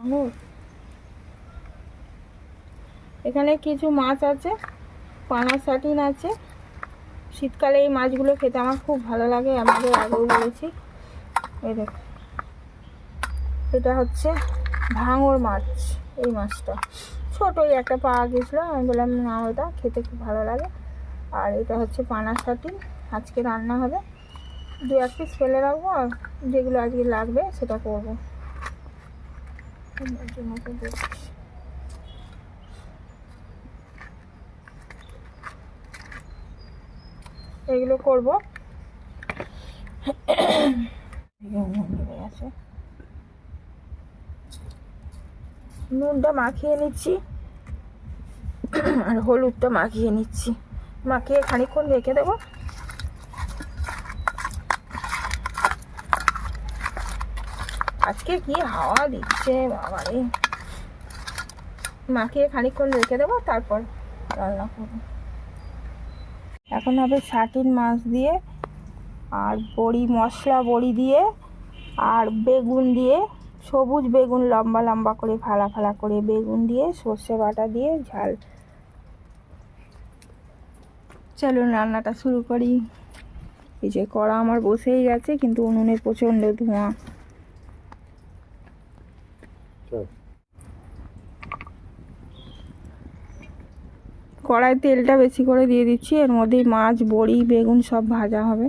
আঙুর। এখানে কিছু মাছ আছে, পানা সাটিন আছে। শীতকালে এই মাছগুলো খেতে আমার খুব ভালো লাগে, আমাদের আগেও বলেছি। এই দেখো, এটা হচ্ছে ভাঙর মাছ। এই মাছটা ছোটোই একটা পাওয়া গেছিলো, আমি বললাম না, ওটা খেতে খুব ভালো লাগে। আর এটা হচ্ছে পানা সাটিন, আজকে রান্না হবে। 2-1 পিস ফেলে রাখবো, আর যেগুলো আজকে লাগবে সেটা করবো। এগুলো করবো। নুনটা মাখিয়ে নিচ্ছি আর হলুদটা মাখিয়ে নিচ্ছি, মাখিয়ে খানিকক্ষণ রেখে দেবো। আজকে কি হাওয়া দিচ্ছে বাবারে। মাখিয়ে খানিকক্ষণ রেখে দেবো, তারপর রান্না করবো। এখন হবে সাটিন মাছ দিয়ে, আর বড়ি, মশলা বড়ি দিয়ে, আর বেগুন দিয়ে, সবুজ বেগুন লম্বা লম্বা করে ফালা ফালা করে বেগুন দিয়ে, সর্ষে বাটা দিয়ে ঝাল। চলুন রান্নাটা শুরু করি। এই যে কড়া আমার বসেই গেছে, কিন্তু উনুনে প্রচণ্ড ধোঁয়া। কড়াই তেলটা বেশি করে দিয়ে দিচ্ছি, এর মধ্যেই মাছ, বড়ি, বেগুন সব ভাজা হবে।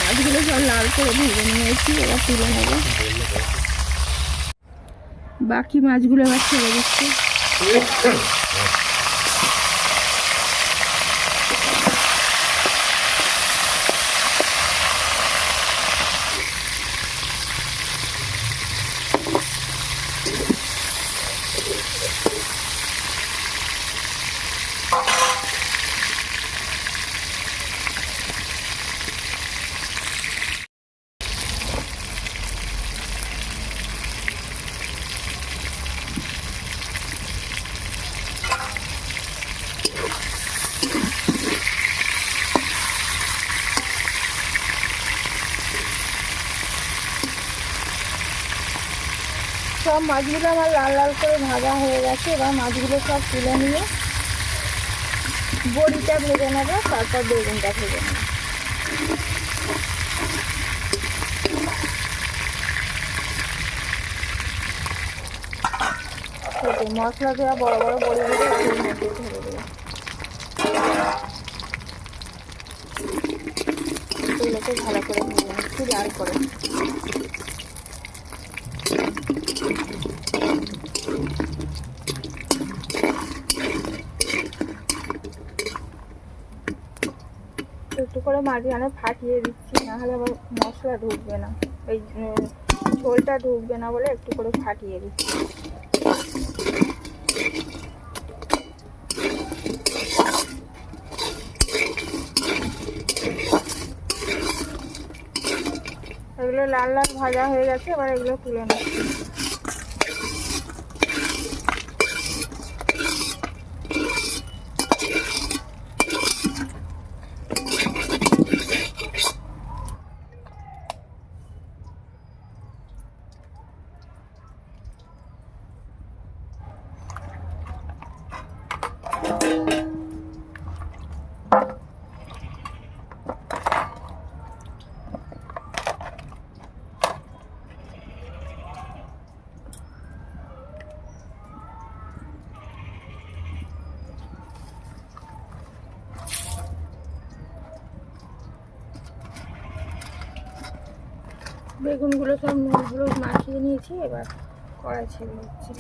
মাছগুলো সব লাল করে ভেজে নিয়েছি, এবার তুলে নেব। বাকি মাছগুলো এবার ছেড়ে দিচ্ছি। সব মাছগুলো আমার লাল লাল করে ভাজা হয়ে গেছে, এবার মাছগুলো সব তুলে নিয়ে বড়িটা ভেজে নেবো, তারপর বেগুনটা ভেজে নেবো। মশলা দেওয়া বড় বড় বড়িগুলো এর মধ্যে ধরে দেবো, এগুলোকে ভালো করে ভেজে নিচ্ছি লাল করে। একটু করে মাঝখানে ফাটিয়ে দিচ্ছি, নাহলে আবার মশলা ঢুকবে না, এই ঝোলটা ঢুকবে না বলে একটু করে ফাটিয়ে দিচ্ছি। এগুলো লাল লাল ভাজা হয়ে গেছে, এবার এগুলো তুলে নিচ্ছি। বেগুনগুলো সব নুন হলুদ মাখিয়ে নিয়েছি, এবার কড়াই ছেড়ে দিচ্ছি।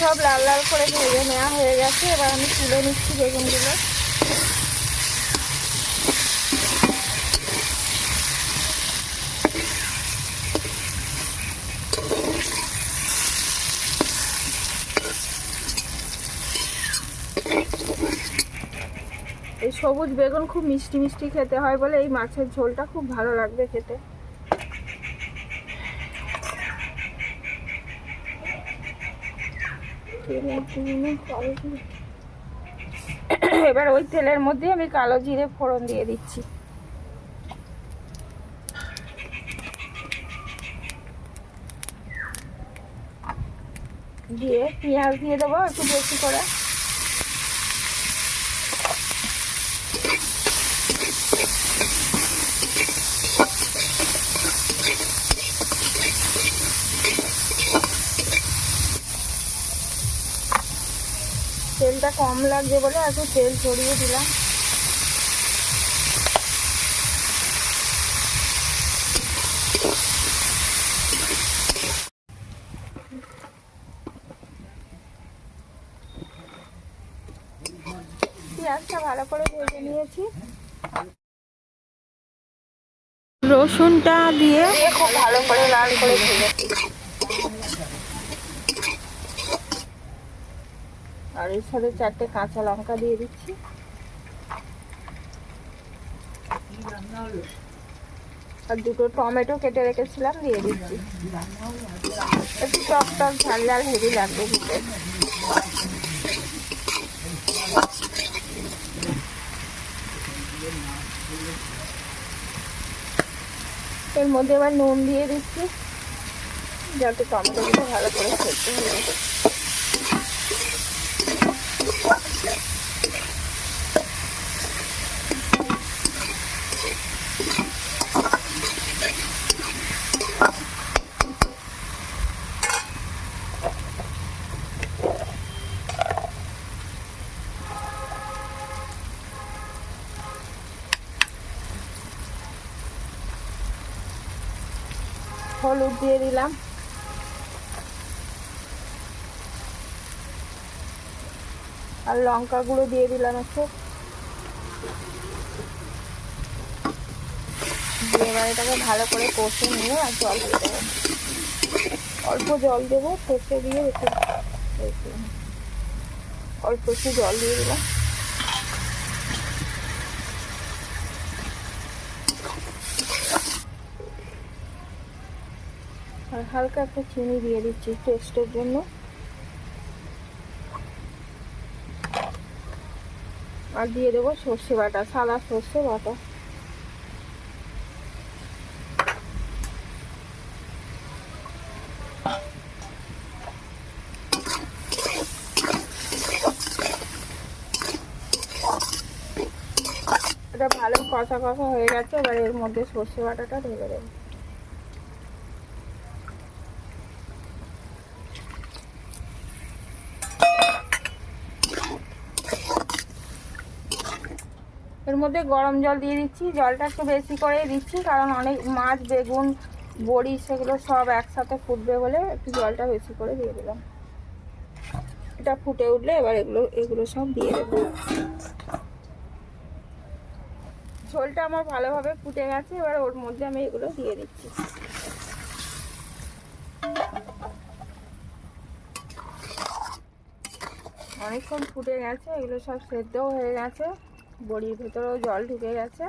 সব লাল লাল করে ভেজে নেওয়া হয়ে গেছে। এবার আমি তুলে নিচ্ছি বেগুনগুলো। এই সবুজ বেগুন খুব মিষ্টি মিষ্টি খেতে হয় বলে এই মাছের ঝোলটা খুব ভালো লাগবে খেতে। এবার ওই তেলের মধ্যে আমি কালো জিরে ফোড়ন দিয়ে দিচ্ছি। দিয়ে পেঁয়াজ দিয়ে দেবো একটু বেশি করে। তেলটা কম লাগছে বলে একটু তেল ছড়িয়ে দিলাম। পেঁয়াজটা ভালো করে ভেজে নিয়েছি। রসুনটা দিয়ে খুব ভালো করে লাল করে ভেজেছি। আর এর সাথে 4টে কাঁচা লঙ্কা দিয়ে দিচ্ছি। আর 2টো টমেটো কেটে রেখেছিলাম দিয়ে দিচ্ছি। একটু টক টক ঝাল ঝাল হেভি লাগবে দিতে। এর মধ্যে এবার নুন দিয়ে দিচ্ছি যাতে টমেটোগুলো ভালো করে সেদ্ধ হয়ে যায়। হলুদ দিয়ে দিলাম। আর লঙ্কা গুঁড়ো দিয়ে দিলাম একটু। এবার এটাকে ভালো করে কষে নিয়ে আর জল দিয়ে দেবো। অল্প জল দেবো, কষে দিয়ে রেখে অল্প একটু জল দিয়ে দিলাম। আর হালকা একটু চিনি দিয়ে দিচ্ছি টেস্টের জন্য। আর দিয়ে দেবো সর্ষে বাটা, সাদা সর্ষে বাটা। এটা ভালো কষা কষা হয়ে গেছে। এবার এর মধ্যে সর্ষে বাটাটা ঢেলে দেবো। এর মধ্যে গরম জল দিয়ে দিচ্ছি। জলটা একটু বেশি করে দিচ্ছি কারণ অনেক মাছ, বেগুন, বড়ি সেগুলো সব একসাথে ফুটবে বলে একটু জলটা বেশি করে দিয়ে দিলাম। এটা ফুটে উঠলে এবার এগুলো সব দিয়ে দেবো। ঝোলটা আমার ভালোভাবে ফুটে গেছে। এবার ওর মধ্যে আমি এগুলো দিয়ে দিচ্ছি। অনেকক্ষণ ফুটে গেছে, এগুলো সব সেদ্ধও হয়ে গেছে, বড়ির ভেতরেও জল ঢুকে গেছে।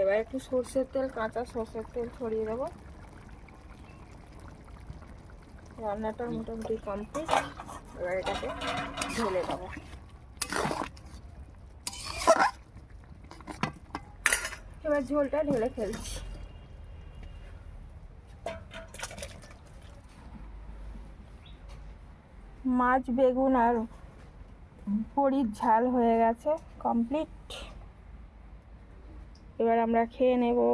এবার একটু সর্ষের তেল, কাঁচা সর্ষের তেল ছড়িয়ে দেবো। রান্নাটা মোটামুটি কমপ্লিট। এবার এটাকে ঢেলে দেবো। এবার ঝোলটা ঢেলে ফেলছি। মাছ, বেগুন আর বড়ির ঝাল হয়ে গেছে কমপ্লিট। এবার আমরা খেয়ে নেবো।